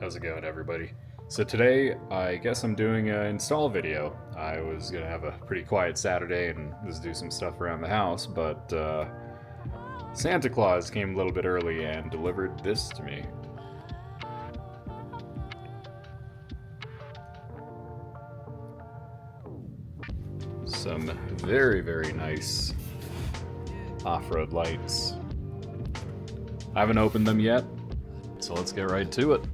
How's it going, everybody? So today, I guess I'm doing an install video. I was gonna have a pretty quiet Saturday and just do some stuff around the house, but Santa Claus came a little bit early and delivered this to me. Some very, very nice off-road lights. I haven't opened them yet, so let's get right to it.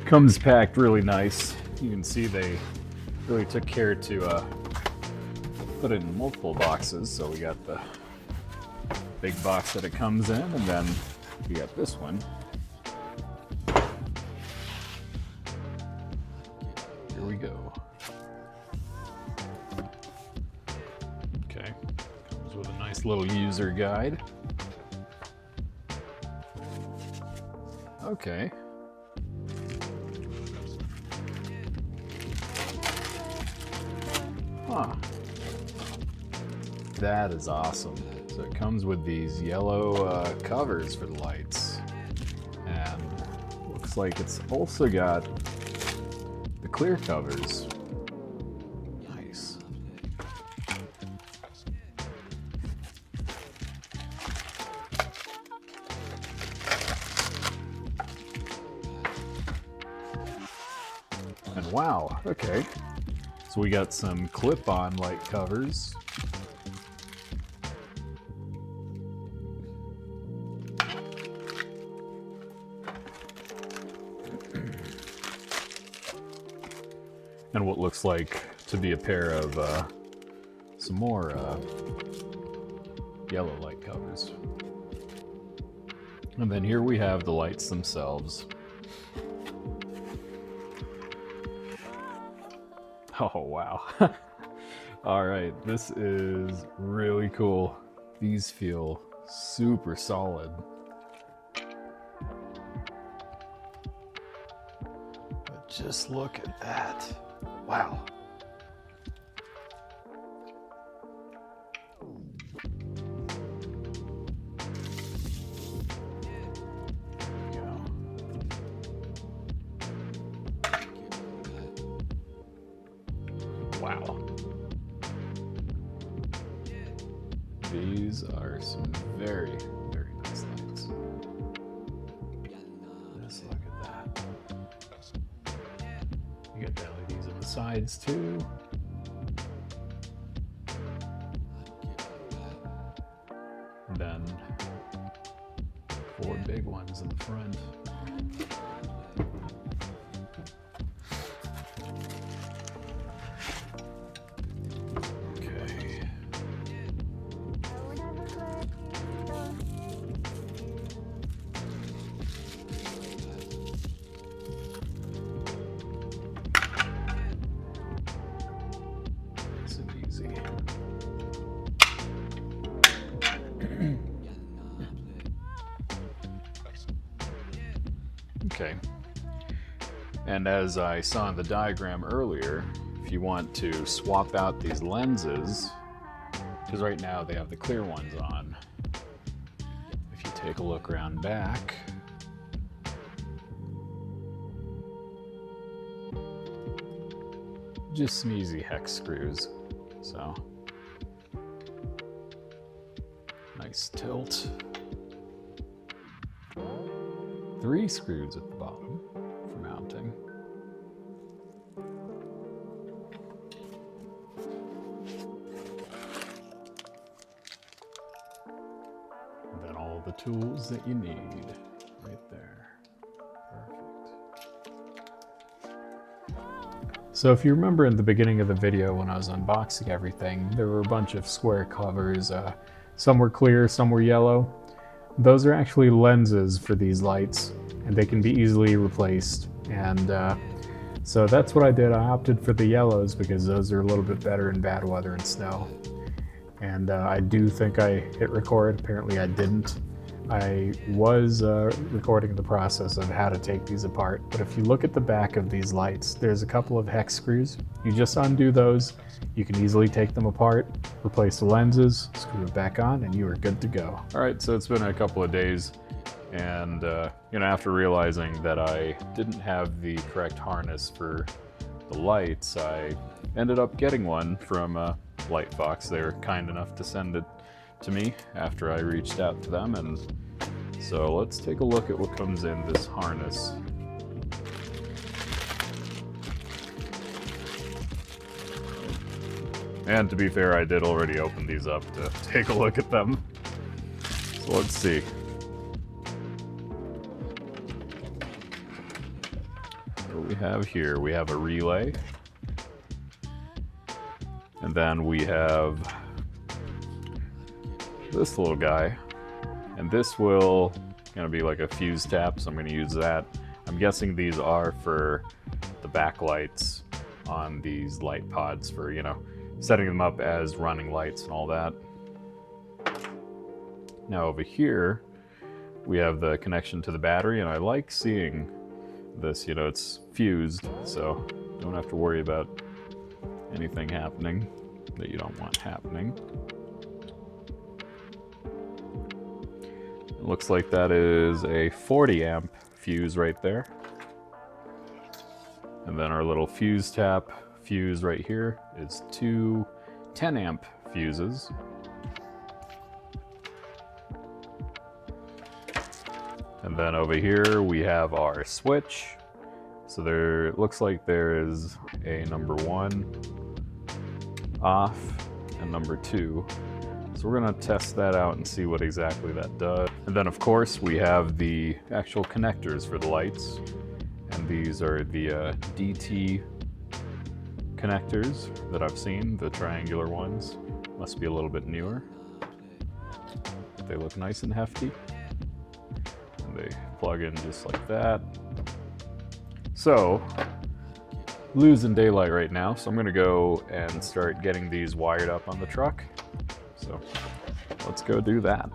Comes packed really nice. You can see they really took care to put it in multiple boxes. So we got the big box that it comes in, and then we got this one. Here we go. Okay, comes with a nice little user guide. Okay. Huh. That is awesome. So it comes with these yellow covers for the lights. And looks like it's also got the clear covers. Nice. And wow, okay. So we got some clip-on light covers. And what looks like to be a pair of some more yellow light covers. And then here we have the lights themselves. Oh, wow. All right, this is really cool. These feel super solid. But just look at that. Wow. Wow. These are some very, very nice lights. Just look at that. You got the LEDs on the sides too. And then 4 big ones in the front. Okay, and as I saw in the diagram earlier, if you want to swap out these lenses, because right now they have the clear ones on, if you take a look around back, just some easy hex screws, so nice tilt. 3 screws at the bottom for mounting. And then all the tools that you need right there. Perfect. So if you remember in the beginning of the video when I was unboxing everything, there were a bunch of square covers. Some were clear, some were yellow. Those are actually lenses for these lights, and they can be easily replaced. And so that's what I did. I opted for the yellows because those are a little bit better in bad weather and snow. And I do think I hit record. Apparently I didn't. I was recording the process of how to take these apart, but if you look at the back of these lights, there's a couple of hex screws. You just undo those, you can easily take them apart, replace the lenses, screw it back on, and you are good to go. All right, so it's been a couple of days, And after realizing that I didn't have the correct harness for the lights, I ended up getting one from Lightfox. They were kind enough to send it to me after I reached out to them, and so let's take a look at what comes in this harness. And to be fair, I did already open these up to take a look at them. So let's see. What we have here, we have a relay. And then we have this little guy. And this will gonna be like a fuse tap, so I'm gonna use that. I'm guessing these are for the backlights on these light pods for, setting them up as running lights and all that. Now over here, we have the connection to the battery, and I like seeing this, it's fused, so don't have to worry about anything happening that you don't want happening. It looks like that is a 40 amp fuse right there. And then our little fuse tap fuse right here is two 10 amp fuses. And then over here we have our switch. So there, it looks like there is a number 1 off and number 2. So we're gonna test that out and see what exactly that does. And then of course we have the actual connectors for the lights. And these are the DT connectors that I've seen, the triangular ones. Must be a little bit newer. They look nice and hefty. And they plug in just like that. So, losing daylight right now, so I'm gonna go and start getting these wired up on the truck. So, let's go do that.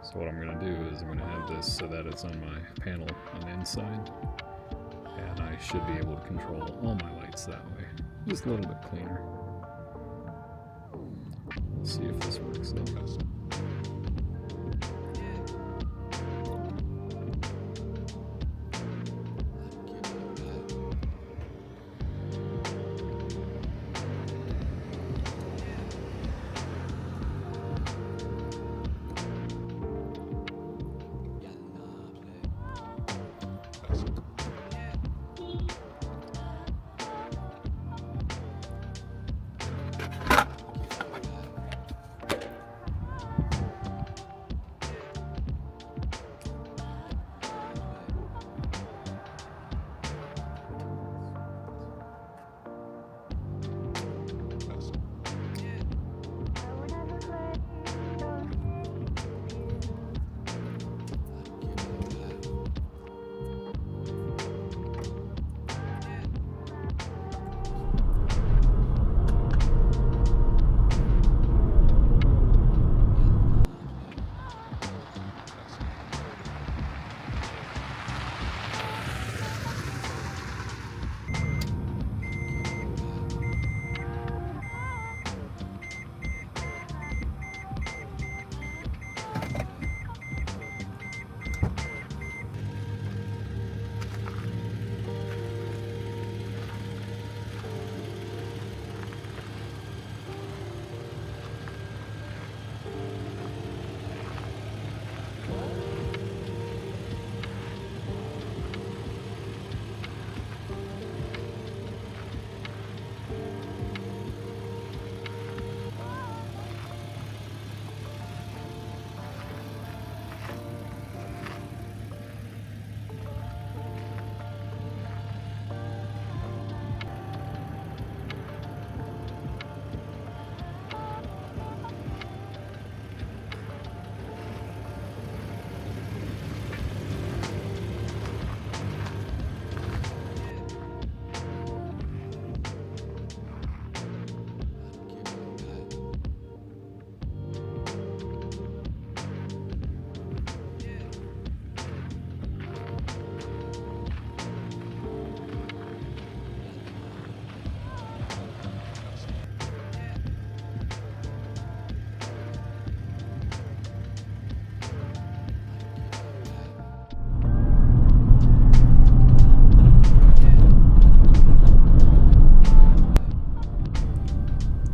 So what I'm going to do is I'm going to have this so that it's on my panel on the inside, and I should be able to control all my lights that way. Just a little bit cleaner. Let's see if this works though.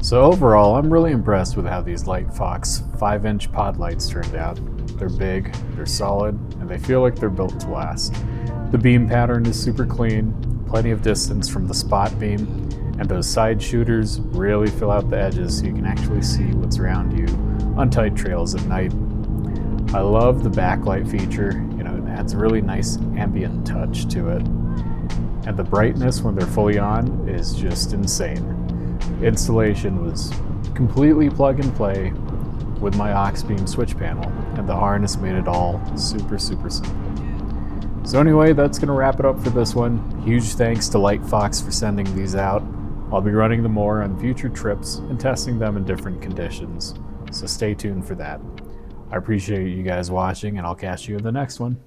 So overall, I'm really impressed with how these Lightfox 5-inch pod lights turned out. They're big, they're solid, and they feel like they're built to last. The beam pattern is super clean, plenty of distance from the spot beam, and those side shooters really fill out the edges so you can actually see what's around you on tight trails at night. I love the backlight feature, it adds a really nice ambient touch to it. And the brightness when they're fully on is just insane. Installation was completely plug and play with my Auxbeam switch panel, and the harness made it all super simple. So anyway, that's going to wrap it up for this one. Huge thanks to Lightfox for sending these out. I'll be running them more on future trips and testing them in different conditions, so stay tuned for that. I appreciate you guys watching, and I'll catch you in the next one.